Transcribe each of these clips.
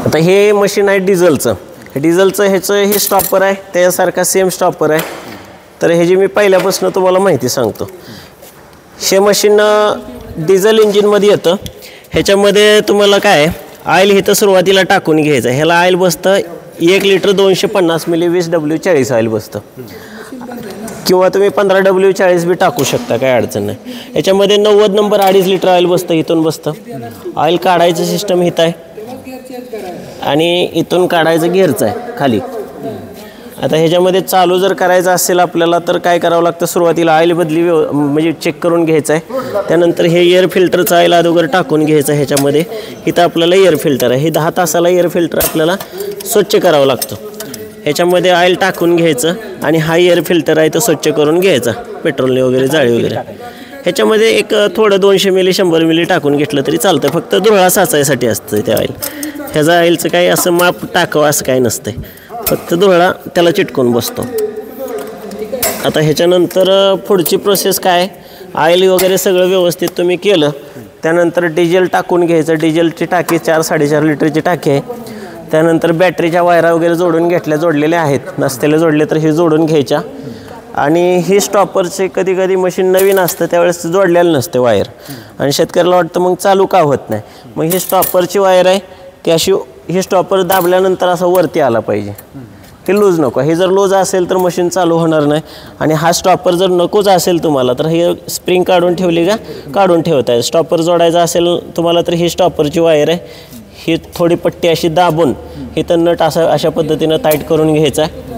आता हे मशीन आहे डिझेलचं. ह्याचं हे स्टॉपर आहे, त्याच्यासारखा सेम स्टॉपर आहे. तर ह्याची मी पहिल्यापासून तुम्हाला माहिती सांगतो. हे मशीन डिझेल इंजिनमध्ये येतं. ह्याच्यामध्ये तुम्हाला काय ऑइल इथं सुरुवातीला टाकून घ्यायचं. ह्याला ऑइल बसतं 1 लिटर 250 मिली 20W40 ऑइल बसतं, किंवा तुम्ही 15W40 बी टाकू शकता, काय अडचण नाही. याच्यामध्ये 90 नंबर 2.5 लिटर ऑइल बसतं, इथून बसतं. ऑइल काढायचं सिस्टम इथं आहे आणि इथून काढायचं गिअरचं आहे खाली. आता ह्याच्यामध्ये चालू जर करायचं असेल आपल्याला तर काय करावं लागतं, सुरुवातीला ऑइल बदली म्हणजे चेक करून घ्यायचं आहे. त्यानंतर हे एअर फिल्टरचं ऑइल अगोदर टाकून घ्यायचं ह्याच्यामध्ये. इथं आपल्याला एअर फिल्टर आहे, हे 10 तासाला एअर फिल्टर आपल्याला स्वच्छ करावं लागतं. ह्याच्यामध्ये ऑइल टाकून घ्यायचं आणि हा एअर फिल्टर आहे तो स्वच्छ करून घ्यायचा, पेट्रोलने वगैरे जाळी वगैरे. ह्याच्यामध्ये एक थोडं 200 मिली 100 मिली टाकून घेतलं तरी चालतं, फक्त धुळा साचायसाठी असतं ते ऑइल. ह्याचं ऑइलचं काही असं माप टाकावं असं काही नसतं, फक्त धुळा त्याला चिटकून बसतो. आता ह्याच्यानंतर पुढची प्रोसेस काय, ऑइल वगैरे सगळं व्यवस्थित तुम्ही केलं. त्यानंतर डिझेल टाकून घ्यायचं. डिझेलची टाकी 4-4.5 लिटरची टाकी आहे. त्यानंतर बॅटरीच्या वायरा वगैरे जोडलेल्या आहेत, नसतेले जोडले तर हे जोडून घ्यायच्या. आणि ही स्टॉपरचे कधी कधी मशीन नवीन असतं त्यावेळेस जोडलेलं नसते वायर, आणि शेतकऱ्याला वाटतं मग चालू का होत नाही. मग ही स्टॉपरची वायर आहे की अशी ही स्टॉपर दाबल्यानंतर असं वरती आला पाहिजे, ते लूज नको. हे जर लूज असेल तर मशीन चालू होणार नाही. आणि हा स्टॉपर जर नकोच असेल तुम्हाला तर हे स्प्रिंग काढून ठेवली का काढून ठेवता आहे. स्टॉपर जोडायचा असेल तुम्हाला तर ही स्टॉपरची वायर आहे, ही थोडी पट्टी अशी दाबून इथं नट अशा पद्धतीनं टाईट करून घ्यायचा आहे.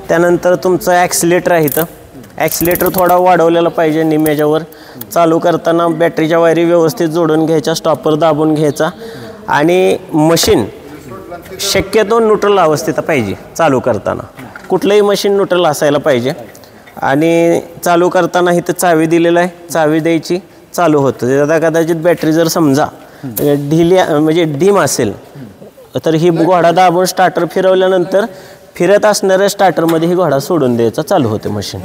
त्यानंतर तुमचं ॲक्सिलेटर आहे, इथं ॲक्सिलेटर थोडा वाढवलेला पाहिजे निम्याच्यावर. चालू करताना बॅटरीच्या वायरी व्यवस्थित जोडून घ्यायच्या, स्टॉपर दाबून घ्यायचा. आणि मशीन शक्यतो न्यूट्रल अवस्थेत पाहिजे चालू करताना. कुठलंही मशीन न्यूट्रल असायला पाहिजे. आणि चालू करताना इथं चावी दिलेलं आहे, चावी द्यायची, चालू होतं. आता कदाचित बॅटरी जर समजा म्हणजे डीम असेल तर ही घोडा दाबून स्टार्टर फिरवल्यानंतर फिरत असणाऱ्या स्टार्टरमध्ये ही घोडा सोडून द्यायचा, चालू होते मशीन.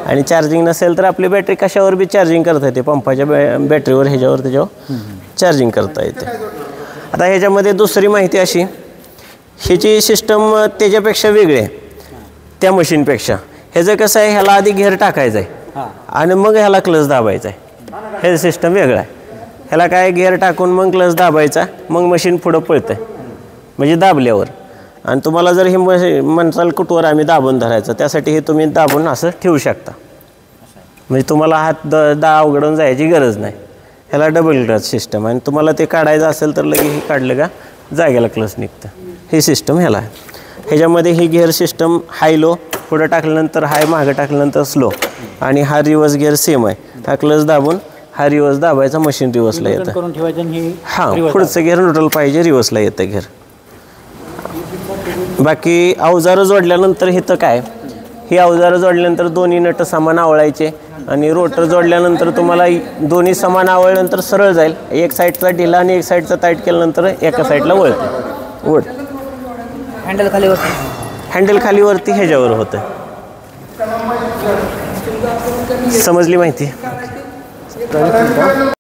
आणि चार्जिंग नसेल तर आपली बॅटरी कशावर बी चार्जिंग करता येते, पंपाच्या बॅटरीवर ह्याच्यावर त्याच्यावर चार्जिंग करता येते. आता ह्याच्यामध्ये दुसरी माहिती अशी, ह्याची सिस्टम त्याच्यापेक्षा वेगळी आहे त्या मशीनपेक्षा. ह्याचं कसं आहे, ह्याला आधी गिअर टाकायचं आहे आणि मग ह्याला क्लच दाबायचा आहे. हे सिस्टम वेगळं आहे. ह्याला काय गिअर टाकून मग क्लच दाबायचा, मग मशीन पुढं पळतं आहे म्हणजे दाबल्यावर. आणि तुम्हाला जर हे म्हणसाल कुठवर आम्ही दाबून धरायचं, त्यासाठी हे तुम्ही दाबून असं ठेवू शकता, म्हणजे तुम्हाला हात अवघडून जायची गरज नाही. ह्याला डबल क्लच सिस्टम आहे. आणि तुम्हाला ते काढायचं असेल तर लगेच हे काढलं का जागेला क्लच निघतं. हे सिस्टम ह्याला आहे. ह्याच्यामध्ये ही गिअर सिस्टम हाय लो, पुढं टाकल्यानंतर हाय, मागं टाकल्यानंतर स्लो. आणि हा रिवर्स गिअर सेम आहे. हा क्लच दाबून हा रिवर्स दाबायचा, मशीन रिवर्सला येतं. हां, पुढचं गिअर न्यूट्रल पाहिजे, रिवर्सला येतं गिअर. बाकी अवजारं जोडल्यानंतर इथं काय, ही अवजारं जोडल्यानंतर दोन्ही नट समान आवळायचे. आणि रोटर जोडल्यानंतर तुम्हाला दोन्ही समान आवळल्यानंतर सरळ जाईल. एक साईडचा ढिला आणि एक साईडचा टाईट केल्यानंतर एका साईडला वळते. हँडल खालीवरती ह्याच्यावर होतं. समजली माहिती?